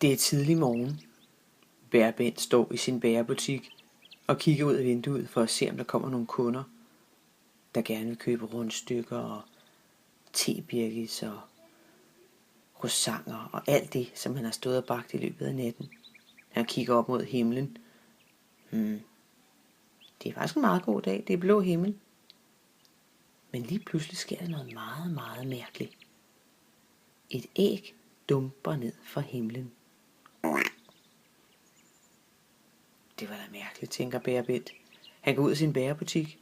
Det er tidlig morgen. Bærbent står i sin bærebutik og kigger ud af vinduet for at se, om der kommer nogle kunder, der gerne vil købe rundstykker og tebirkis og croissanter og alt det, som han har stået og bagt i løbet af natten. Han kigger op mod himlen. Det er faktisk en meget god dag. Det er blå himmel. Men lige pludselig sker der noget meget, meget mærkeligt. Et æg dumper ned fra himlen. Det var da mærkeligt, tænker Bærbent. Han går ud af sin bærebutik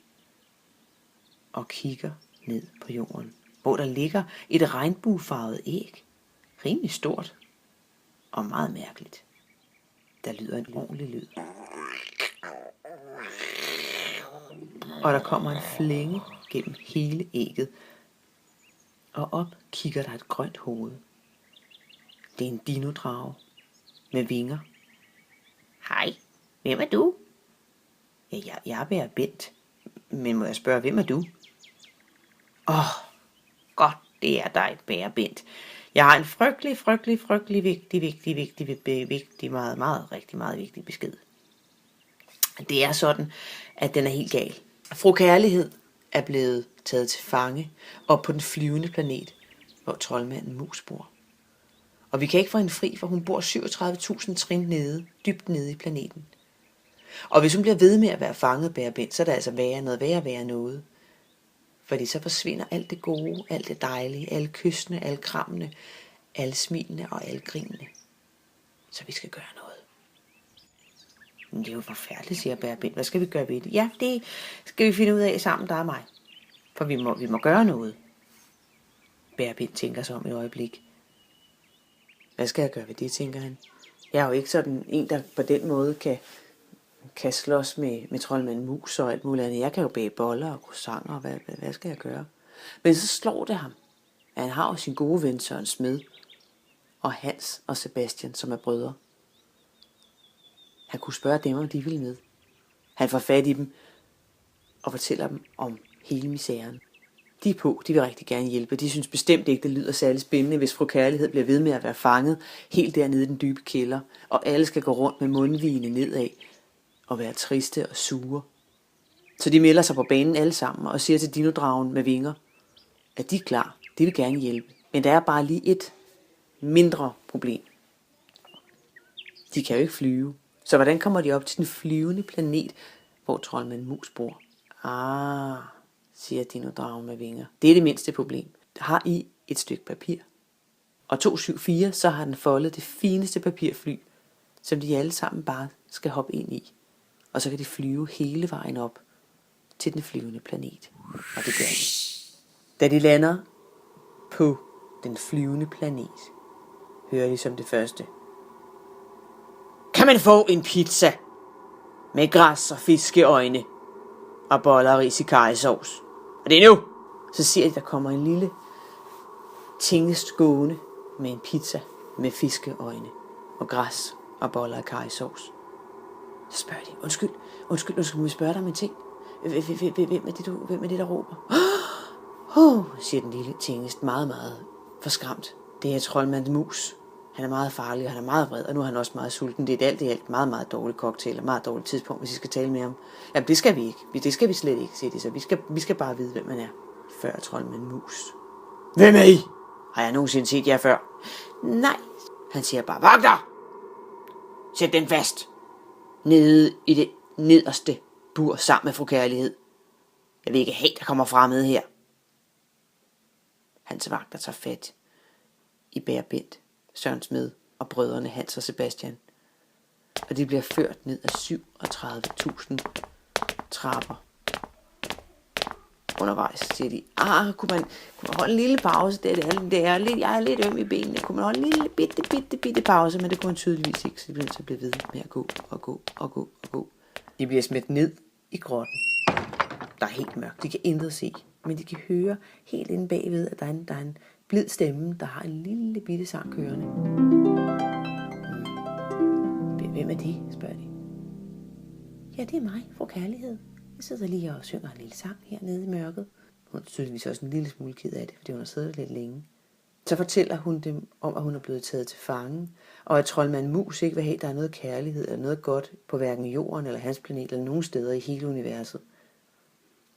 og kigger ned på jorden, hvor der ligger et regnbuefarvet æg. Rimelig stort og meget mærkeligt. Der lyder en ordentlig lyd. Og der kommer en flænge gennem hele ægget. Og op kigger der et grønt hoved. Det er en dinodrage med vinger. Hej, hvem er du? Ja, jeg er Bærbent. Men må jeg spørge, hvem er du? Godt, det er dig, Bærbent. Jeg har en frygtelig vigtig, meget vigtig besked. Det er sådan, at den er helt gal. Fru Kærlighed er blevet taget til fange op på den flyvende planet, hvor troldmanden Mus bor. Og vi kan ikke få hende fri, for hun bor 37.000 trin nede, dybt nede i planeten. Og hvis hun bliver ved med at være fanget, Bærbent, så er der altså værre noget. Fordi så forsvinder alt det gode, alt det dejlige, alle kyssene, alle krammene, alle smilene og alle grinene. Så vi skal gøre noget. Men det er jo forfærdeligt, siger Bærbent. Hvad skal vi gøre ved det? Ja, det skal vi finde ud af sammen, der er mig. For vi må gøre noget. Bærbent tænker sig om et øjeblik. Hvad skal jeg gøre ved det, tænker han. Jeg er jo ikke sådan en, der på den måde kan slås med troldmanden Mus og alt muligt andet. Jeg kan jo bage boller og croissanter, og hvad skal jeg gøre? Men så slår det ham, at han har jo sin gode ven Søren Smed, og Hans og Sebastian, som er brødre. Han kunne spørge dem, om de ville med. Han får fat i dem og fortæller dem om hele misæren. De er på, de vil rigtig gerne hjælpe. De synes bestemt ikke, det lyder særlig spændende, hvis fru Kærlighed bliver ved med at være fanget helt dernede i den dybe kælder, og alle skal gå rundt med mundvigene nedad og være triste og sure. Så de melder sig på banen alle sammen og siger til dinodragen med vinger, at de er klar, de vil gerne hjælpe. Men der er bare lige et mindre problem. De kan jo ikke flyve. Så hvordan kommer de op til den flyvende planet, hvor troldmanden Mus bor? Siger dinodragen med vinger. Det er det mindste problem. Har I et stykke papir? Og 274, så har den foldet det fineste papirfly, som de alle sammen bare skal hoppe ind i. Og så kan de flyve hele vejen op til den flyvende planet. Og det gør de. Da de lander på den flyvende planet, hører de som det første: Kan man få en pizza med græs og fiskeøjne og boller og ris i karrysovs? Og det er nu! Så ser de, der kommer en lille tingest gående med en pizza med fiskeøjne og græs og boller og karrysovs. Så spørger de, undskyld, må vi spørge dig om en ting? Hvem er det, der råber? Siger den lille tingest meget, meget forskræmt. Det er troldmanden Mus. Han er meget farlig, og han er meget vred, og nu er han også meget sulten. Det er et alt meget, meget dårlig cocktail, og meget dårligt tidspunkt, hvis I skal tale med ham. Jamen, det skal vi ikke. Det skal vi slet ikke, siger de så. Vi skal bare vide, hvem man er. Før troldmanden Mus. Hvem er I? Har jeg nogensinde set jer før? Nej. Han siger bare, vagter! Sæt den fast. Nede i det nederste bur sammen med fru Kærlighed. Jeg vil ikke have, der kommer fremmede her. Hans vagter tager fat i Bærbent, Søren Smed og brødrene Hans og Sebastian. Og de bliver ført ned ad 37.000 trapper. Undervejs siger de, kunne man holde en lille pause? Jeg er lidt øm i benene. Kunne man holde en lille bitte pause? Men det kunne man tydeligvis ikke, så de bliver så blevet ved med at gå. De bliver smidt ned i grotten. Der er helt mørkt. De kan intet se, men de kan høre helt inde bagved, at der er en blid stemme, der har en lille bitte sang kørende. Hvem er det, spørger de. Ja, det er mig, fru Kærlighed. Jeg sidder lige og synger en lille sang hernede i mørket. Hun er tydeligvis også en lille smule ked af det, fordi hun har siddet lidt længe. Så fortæller hun dem om, at hun er blevet taget til fange, og at troldmand Mus ikke vil have, at der er noget kærlighed eller noget godt på hverken jorden eller hans planet eller nogen steder i hele universet.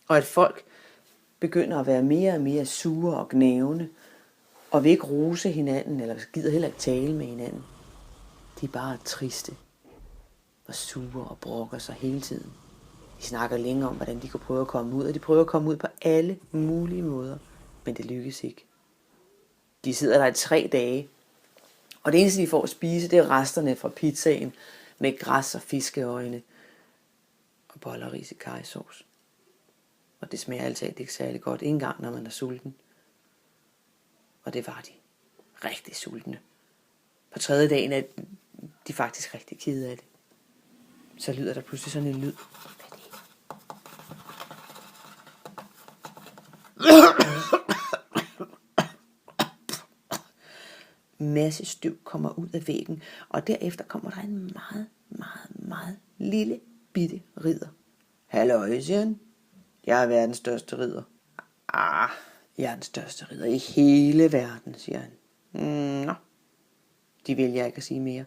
Og at folk begynder at være mere og mere sure og gnavende, og vil ikke rose hinanden, eller gider heller ikke tale med hinanden. De er bare triste og sure og brokker sig hele tiden. De snakker længe om, hvordan de kunne prøve at komme ud, og de prøver at komme ud på alle mulige måder, men det lykkes ikke. De sidder der i 3 dage, og det eneste, de får at spise, det er resterne fra pizzaen med græs og fiskeøjne og boller og ris i karrysauce. Og det smager altid ikke særlig godt, ikke engang når man er sulten. Og det var de. Rigtig sultne. På 3. dagen er de faktisk rigtig kede af det. Så lyder der pludselig sådan en lyd. Masse støv kommer ud af væggen, og derefter kommer der en meget, meget, meget lille bitte ridder. Halløj, siger han. Jeg er verdens største ridder. Jeg er den største ridder i hele verden, siger han. Nå. De vælger ikke at sige mere,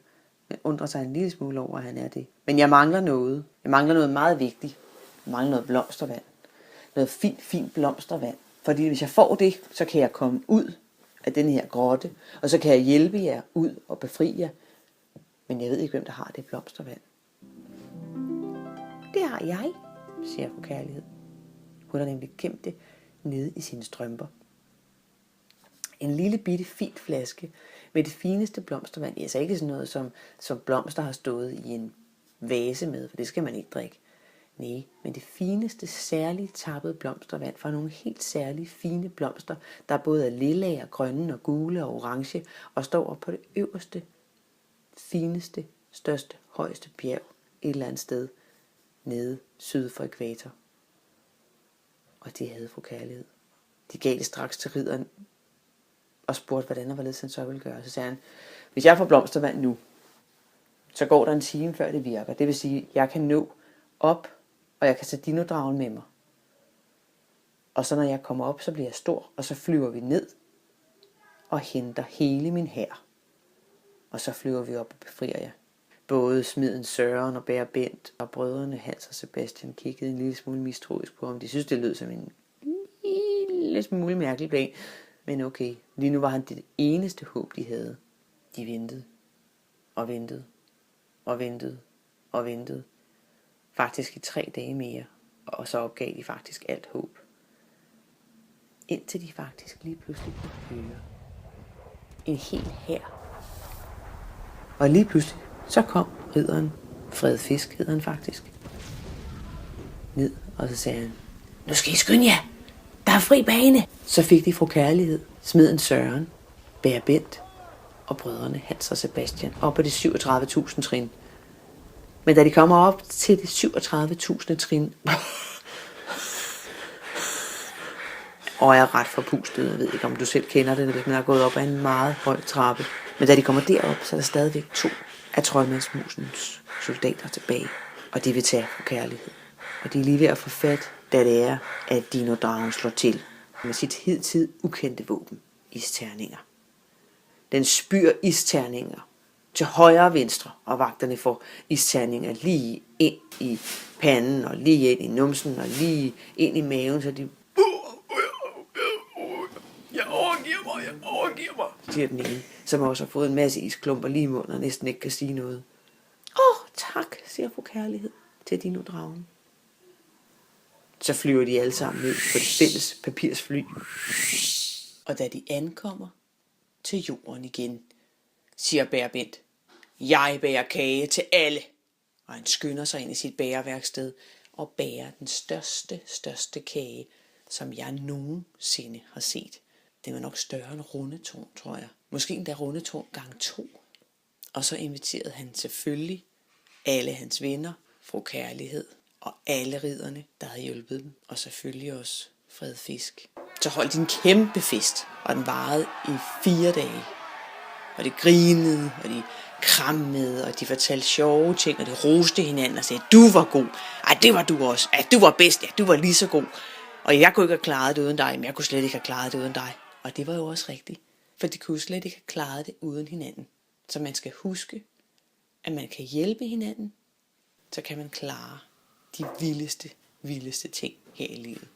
men undrer sig en lille smule over, at han er det. Men jeg mangler noget. Jeg mangler noget meget vigtigt. Jeg mangler noget blomstervand. Noget fint blomstervand. Fordi hvis jeg får det, så kan jeg komme ud af den her grotte, og så kan jeg hjælpe jer ud og befri jer. Men jeg ved ikke, hvem der har det blomstervand. Det har jeg, siger fru Kærlighed. Hun har nemlig gemt det nede i sine strømper. En lille bitte fint flaske med det fineste blomstervand. Altså ikke sådan noget, som blomster har stået i en vase med, for det skal man ikke drikke. Nej, men det fineste, særligt tappede blomstervand fra nogle helt særlige fine blomster, der både er lilla og grønne og gule og orange, og står på det øverste, fineste, største, højeste bjerg et eller andet sted nede syd for ækvator. Og det havde fru Kærlighed. De gav det straks til ridderen og spurgte, hvordan og hvorledes han så ville gøre. Så sagde han, hvis jeg får blomstervand nu, så går der en time før det virker. Det vil sige, at jeg kan nå op, og jeg kan tage dinodragen med mig. Og så når jeg kommer op, så bliver jeg stor, og så flyver vi ned og henter hele min hær. Og så flyver vi op og befrier jer. Både smiden Søren og Bære Bent og brødrene Hans og Sebastian kiggede en lille smule mistroisk på ham. De synes, det lød som en lille smule mærkelig plan. Men okay, lige nu var han det eneste håb, de havde. De ventede og ventede og ventede og ventede. Faktisk i 3 dage mere, og så opgav de faktisk alt håb. Indtil de faktisk lige pludselig kunne høre en hel hær. Og lige pludselig, så kom ridderen, Fred Fisk hed han faktisk, ned, og så sagde han, nu skal I skynde jer, der er fri bane. Så fik de fru Kærlighed, smeden Søren, Bære Bent og brødrene Hans og Sebastian op på de 37.000 trin. Men da de kommer op til det 37.000 trin, og er ret forpustet, jeg ved ikke om du selv kender det, hvis man er gået op ad en meget høj trappe. Men da de kommer derop, så er der stadigvæk 2 af troldmandsmusens soldater tilbage, og de vil tage fru Kærlighed. Og de er lige ved at få fat, da det er, at dinodragen slår til med sit hidtil ukendte våben, isterninger. Den spyr isterninger til højre og venstre, og vagterne får isterninger lige ind i panden, og lige ind i numsen, og lige ind i maven, så de jeg overgiver mig, siger den ene, som også har fået en masse isklumper lige i munden, og næsten ikke kan sige noget. Tak, siger fru Kærlighed til dinodragen. Så flyver de alle sammen ned på det fælles papirsfly. Og da de ankommer til jorden igen, siger Bære Bent, jeg bærer kage til alle. Og han skynder sig ind i sit bæreværksted og bærer den største kage, som jeg nogensinde har set. Det var nok større end Rundetårn, tror jeg. Måske endda Rundetårn gange 2. Og så inviterede han selvfølgelig alle hans venner, fru Kærlighed og alle ridderne, der havde hjulpet dem. Og selvfølgelig også Fred Fisk. Så holdt de en kæmpe fest, og den varede i 4 dage. Og de grinede, og de krammede, og de fortalte sjove ting, og de roste hinanden og sagde, du var god. Ej, det var du også. Ej, du var bedst. Ja, du var lige så god. Og jeg kunne ikke have klaret det uden dig, men jeg kunne slet ikke have klaret det uden dig. Og det var jo også rigtigt. For de kunne slet ikke have klaret det uden hinanden. Så man skal huske, at man kan hjælpe hinanden, så kan man klare de vildeste ting her i livet.